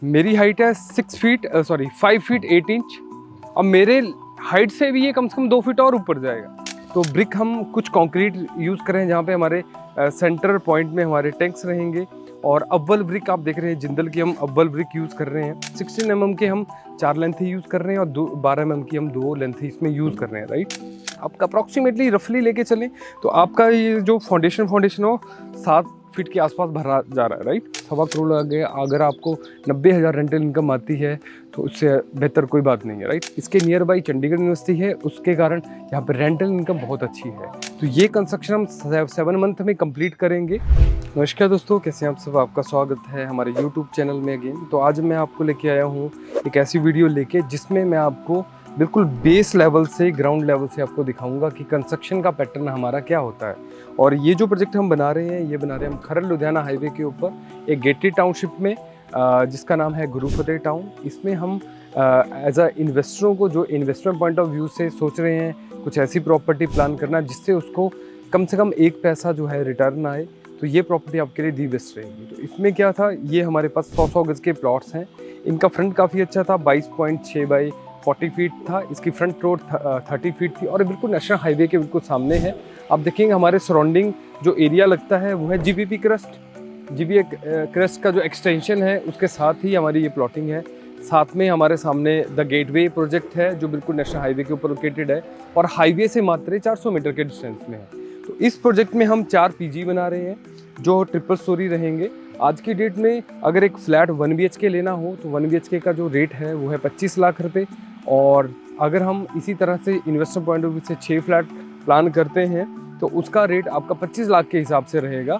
मेरी हाइट है 5 feet 8 inch. अब मेरे हाइट से भी ये कम से कम 2 फीट और ऊपर जाएगा। तो ब्रिक हम कुछ कंक्रीट यूज़ कर रहे हैं जहाँ पे हमारे सेंटर पॉइंट में हमारे टैंक्स रहेंगे। और अव्वल ब्रिक आप देख रहे हैं, जिंदल की हम अव्वल ब्रिक यूज़ कर रहे हैं। 16 mm के हम 4 लेंथ यूज़ कर रहे हैं और 12 mm की हम 2 लेंथ इसमें यूज़ कर रहे हैं, राइट। आपका अप्रॉक्सीमेटली रफली लेके चलें तो आपका ये जो फाउंडेशन हो 7 फीट के आसपास भरा जा रहा है, राइट। 1.25 करोड़ लगे। अगर आपको 90,000 रेंटल इनकम आती है तो उससे बेहतर कोई बात नहीं है, राइट। इसके नियर बाई चंडीगढ़ यूनिवर्सिटी है, उसके कारण यहाँ पर रेंटल इनकम बहुत अच्छी है। तो ये कंस्ट्रक्शन हम 7 मंथ में कंप्लीट करेंगे। नमस्कार दोस्तों, कैसे हैं आप सब। आपका स्वागत है हमारे यूट्यूब चैनल में अगेन। तो आज मैं आपको लेके आया हूँ एक ऐसी वीडियो लेके जिसमें मैं आपको बिल्कुल बेस लेवल से, ग्राउंड लेवल से आपको दिखाऊंगा कि कंस्ट्रक्शन का पैटर्न हमारा क्या होता है। और ये जो प्रोजेक्ट हम बना रहे हैं, ये बना रहे हैं हम खरड़ लुधियाना हाईवे के ऊपर एक गेटेड टाउनशिप में, जिसका नाम है गुरु फतेह टाउन। इसमें हम एज अ इन्वेस्टरों को, जो इन्वेस्टमेंट पॉइंट ऑफ व्यू से सोच रहे हैं कुछ ऐसी प्रॉपर्टी प्लान करना जिससे उसको कम से कम 1 पैसा जो है रिटर्न आए, तो ये प्रॉपर्टी आपके लिए दी बेस्ट रहेगी। तो इसमें क्या था, ये हमारे पास 100 गज के प्लॉट्स हैं। इनका फ्रंट काफ़ी अच्छा था, 22.6 बाई 40 फीट था। इसकी फ्रंट रोड 30 फीट थी और बिल्कुल नेशनल हाईवे के बिल्कुल सामने है। आप देखेंगे हमारे सराउंडिंग जो एरिया लगता है वो है जीबीपी क्रस्ट का जो एक्सटेंशन है उसके साथ ही हमारी ये प्लॉटिंग है। साथ में हमारे सामने द गेटवे प्रोजेक्ट है जो बिल्कुल नेशनल हाईवे के ऊपर लोकेटेड है और हाईवे से मात्र 400 मीटर के डिस्टेंस में है। तो इस प्रोजेक्ट में हम 4 पीजी बना रहे हैं जो ट्रिपल स्टोरी रहेंगे। आज की डेट में अगर एक फ्लैट 1 BHK लेना हो तो 1 BHK का जो रेट है वो है 25 लाख रुपए। और अगर हम इसी तरह से इन्वेस्टर पॉइंट ऑफ व्यू से 6 फ्लैट प्लान करते हैं तो उसका रेट आपका 25 लाख के हिसाब से रहेगा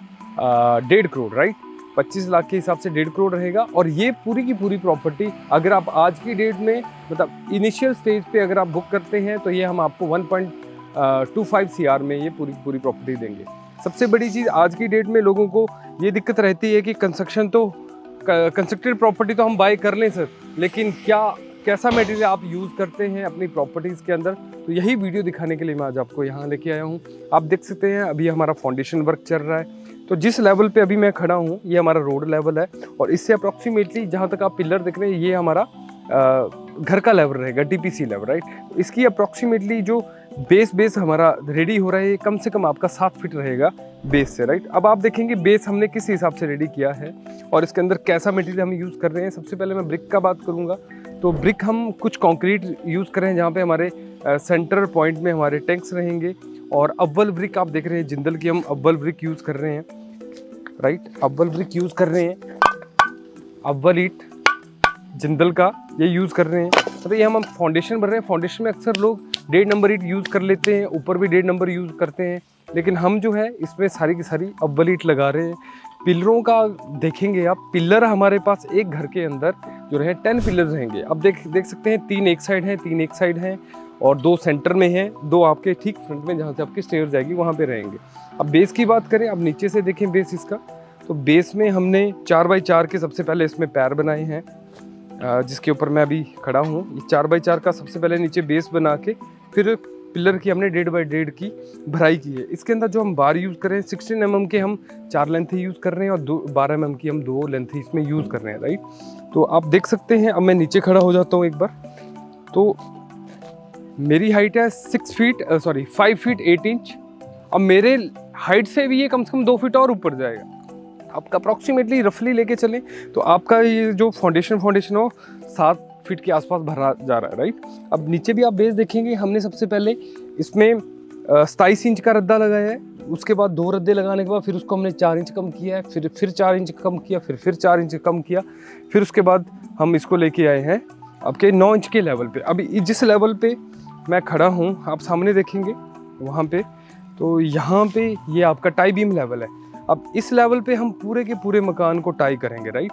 1.5 करोड़, राइट। 25 लाख के हिसाब से 1.5 करोड़ रहेगा। और ये पूरी की पूरी प्रॉपर्टी अगर आप आज की डेट में मतलब इनिशियल स्टेज पे अगर आप बुक करते हैं तो ये हम आपको 1.25 CR में ये पूरी प्रॉपर्टी देंगे। सबसे बड़ी चीज़ आज की डेट में लोगों को ये दिक्कत रहती है कि कंस्ट्रक्टेड प्रॉपर्टी तो हम बाय कर लें सर, लेकिन कैसा मटेरियल आप यूज़ करते हैं अपनी प्रॉपर्टीज़ के अंदर, तो यही वीडियो दिखाने के लिए मैं आज आपको यहाँ लेके आया हूँ। आप देख सकते हैं अभी हमारा फाउंडेशन वर्क चल रहा है। तो जिस लेवल पे अभी मैं खड़ा हूँ ये हमारा रोड लेवल है और इससे अप्रॉक्सीमेटली जहाँ तक आप पिलर देख रहे हैं ये हमारा घर का लेवल रहेगा, DPC लेवल, राइट। इसकी अप्रॉक्सीमेटली जो बेस हमारा रेडी हो रहा है कम से कम आपका 7 फीट रहेगा बेस से, राइट। अब आप देखेंगे बेस हमने किस हिसाब से रेडी किया है और इसके अंदर कैसा मटेरियल हम यूज़ कर रहे हैं। सबसे पहले मैं ब्रिक का बात करूँगा। तो ब्रिक हम कुछ कंक्रीट यूज़ कर रहे हैं जहाँ पे हमारे सेंटर पॉइंट में हमारे टैंक्स रहेंगे। और अव्वल ब्रिक आप देख रहे हैं, जिंदल की हम अव्वल ब्रिक यूज़ कर रहे हैं, राइट। अव्वल ब्रिक यूज़ कर रहे हैं, अव्वल ईट जिंदल का ये यूज़ कर रहे हैं। मतलब ये हम फाउंडेशन भर रहे हैं। फाउंडेशन में अक्सर लोग 1.5 नंबर ईट यूज़ कर लेते हैं, ऊपर भी 1.5 नंबर यूज़ करते हैं, लेकिन हम जो है इसमें सारी की सारी अव्वल ईट लगा रहे हैं। पिलरों का देखेंगे आप, पिलर हमारे पास एक घर के अंदर जो रहे 10 पिलर रहेंगे। अब देख सकते हैं 3 एक साइड हैं, 3 एक साइड हैं और 2 सेंटर में हैं, 2 आपके ठीक फ्रंट में जहाँ से आपकी स्टेयर जाएगी वहाँ पे रहेंगे। अब बेस की बात करें, अब नीचे से देखें बेस इसका, तो बेस में हमने 4x4 के सबसे पहले इसमें पैर बनाए हैं जिसके ऊपर मैं अभी खड़ा हूँ। ये 4x4 का सबसे पहले नीचे बेस बना के फिर पिलर की हमने 1.5x1.5 की भराई की है। इसके अंदर जो हम बार यूज़ कर रहे हैं 16 mm के हम 4 लेंथ यूज़ कर रहे हैं और 12 mm की हम 2 लेंथ इसमें यूज़ कर रहे हैं, राइट। तो आप देख सकते हैं, अब मैं नीचे खड़ा हो जाता हूँ एक बार। तो मेरी हाइट है 5 फीट 8 इंच। अब मेरे हाइट से भी ये कम से कम 2 फीट और ऊपर जाएगा। आपका अप्रॉक्सीमेटली रफली लेके चलें तो आपका ये जो फाउंडेशन हो 7 फीट के आसपास भरा जा रहा है, राइट। अब नीचे भी आप बेस देखेंगे, हमने सबसे पहले इसमें 27 इंच का रद्दा लगाया है। उसके बाद 2 रद्दे लगाने के बाद फिर उसको हमने 4 इंच कम किया है, फिर 4 इंच कम किया, फिर 4 इंच कम किया, फिर उसके बाद हम इसको लेके आए हैं आपके 9 इंच के लेवल पे। अभी जिस लेवल पे मैं खड़ा हूँ आप सामने देखेंगे वहाँ पे, तो यहाँ पे ये आपका टाई बीम लेवल है। अब इस लेवल पे हम पूरे के पूरे मकान को टाई करेंगे, राइट।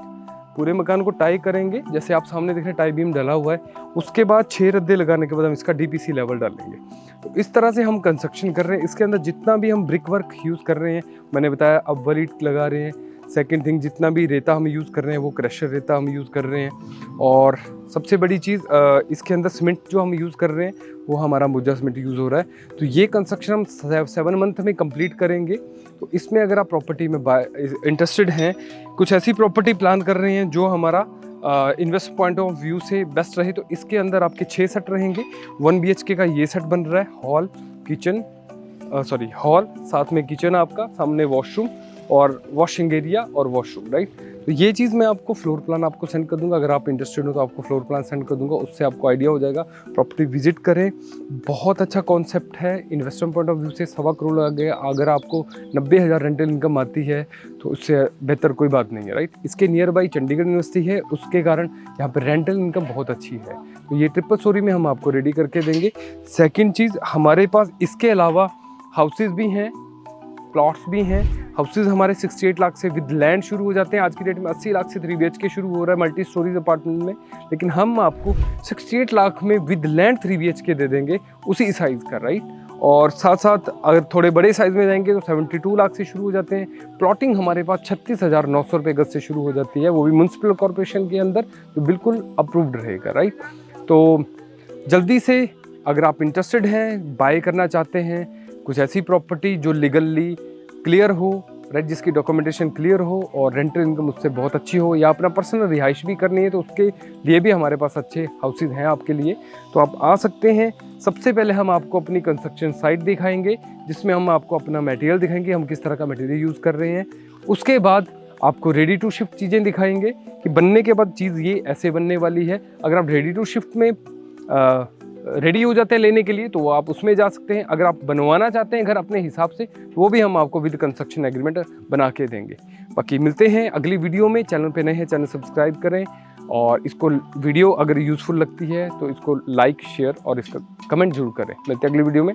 पूरे मकान को टाई करेंगे, जैसे आप सामने देख रहे हैं टाई बीम डला हुआ है। उसके बाद 6 रद्दे लगाने के बाद हम इसका DPC लेवल डालेंगे। तो इस तरह से हम कंस्ट्रक्शन कर रहे हैं। इसके अंदर जितना भी हम ब्रिक वर्क यूज़ कर रहे हैं, मैंने बताया अव्वल ईंट लगा रहे हैं। सेकंड थिंग, जितना भी रेता हम यूज़ कर रहे हैं वो क्रशर रेता हम यूज़ कर रहे हैं। और सबसे बड़ी चीज़ इसके अंदर सीमेंट जो हम यूज़ कर रहे हैं वो हमारा मुज्जा सीमेंट यूज़ हो रहा है। तो ये कंस्ट्रक्शन हम 7 मंथ में कंप्लीट करेंगे। तो इसमें अगर आप प्रॉपर्टी में इंटरेस्टेड हैं, कुछ ऐसी प्रॉपर्टी प्लान कर रहे हैं जो हमारा इन्वेस्ट पॉइंट ऑफ व्यू से बेस्ट रहे तो इसके अंदर आपके 6 सेट रहेंगे। 1 BHK का ये सेट बन रहा है, हॉल किचन हॉल, साथ में किचन आपका, सामने वॉशरूम और वॉशिंग एरिया और वॉशरूम, राइट। तो ये चीज़ मैं आपको फ्लोर प्लान आपको सेंड कर दूंगा, अगर आप इंटरेस्टेड हो तो आपको फ्लोर प्लान सेंड कर दूंगा, उससे आपको आइडिया हो जाएगा। प्रॉपर्टी विजिट करें, बहुत अच्छा कॉन्सेप्ट है इन्वेस्टमेंट पॉइंट ऑफ व्यू से। 1.25 करोड़ आ गया, अगर आपको 90,000 रेंटल इनकम आती है तो उससे बेहतर कोई बात नहीं है, राइट। इसके नियर बाई चंडीगढ़ यूनिवर्सिटी है, उसके कारण यहाँ पर रेंटल इनकम बहुत अच्छी है। तो ये ट्रिपल स्टोरी में हम आपको रेडी करके देंगे। सेकेंड चीज़, हमारे पास इसके अलावा हाउसेज भी हैं, प्लॉट्स भी हैं। हाउसेज हमारे 68 लाख से विद लैंड शुरू हो जाते हैं, आज की डेट में 80 लाख से 3 BHK शुरू हो रहा है मल्टी स्टोरीज अपार्टमेंट में, लेकिन हम आपको 68 लाख में विद लैंड 3 BHK दे देंगे उसी साइज़ का, राइट। और साथ साथ अगर थोड़े बड़े साइज़ में जाएंगे तो 72 लाख से शुरू हो जाते हैं। प्लॉटिंग हमारे पास 36,900 रुपये गज से शुरू हो जाती है, वो भी म्यूनसिपल कॉर्पोरेशन के अंदर, जो बिल्कुल अप्रूव्ड रहेगा, राइट। तो जल्दी से अगर आप इंटरेस्टेड हैं, बाय करना चाहते हैं कुछ ऐसी प्रॉपर्टी जो लीगली क्लियर हो, राइट, जिसकी डॉक्यूमेंटेशन क्लियर हो और रेंटल इनकम उससे बहुत अच्छी हो, या अपना पर्सनल रिहाइश भी करनी है तो उसके लिए भी हमारे पास अच्छे हाउसेज हैं आपके लिए, तो आप आ सकते हैं। सबसे पहले हम आपको अपनी कंस्ट्रक्शन साइट दिखाएंगे, जिसमें हम आपको अपना मटेरियल दिखाएंगे, हम किस तरह का मटेरियल यूज़ कर रहे हैं। उसके बाद आपको रेडी टू शिफ्ट चीज़ें दिखाएंगे कि बनने के बाद चीज़ ये ऐसे बनने वाली है। अगर आप रेडी टू शिफ्ट में रेडी हो जाते हैं लेने के लिए तो वो आप उसमें जा सकते हैं। अगर आप बनवाना चाहते हैं घर अपने हिसाब से तो वो भी हम आपको विद कंस्ट्रक्शन एग्रीमेंट बना के देंगे। बाकी मिलते हैं अगली वीडियो में। चैनल पे नए हैं, चैनल सब्सक्राइब करें, और इसको वीडियो अगर यूज़फुल लगती है तो इसको लाइक, शेयर और इसका कमेंट जरूर करें। मिलते हैं अगली वीडियो में।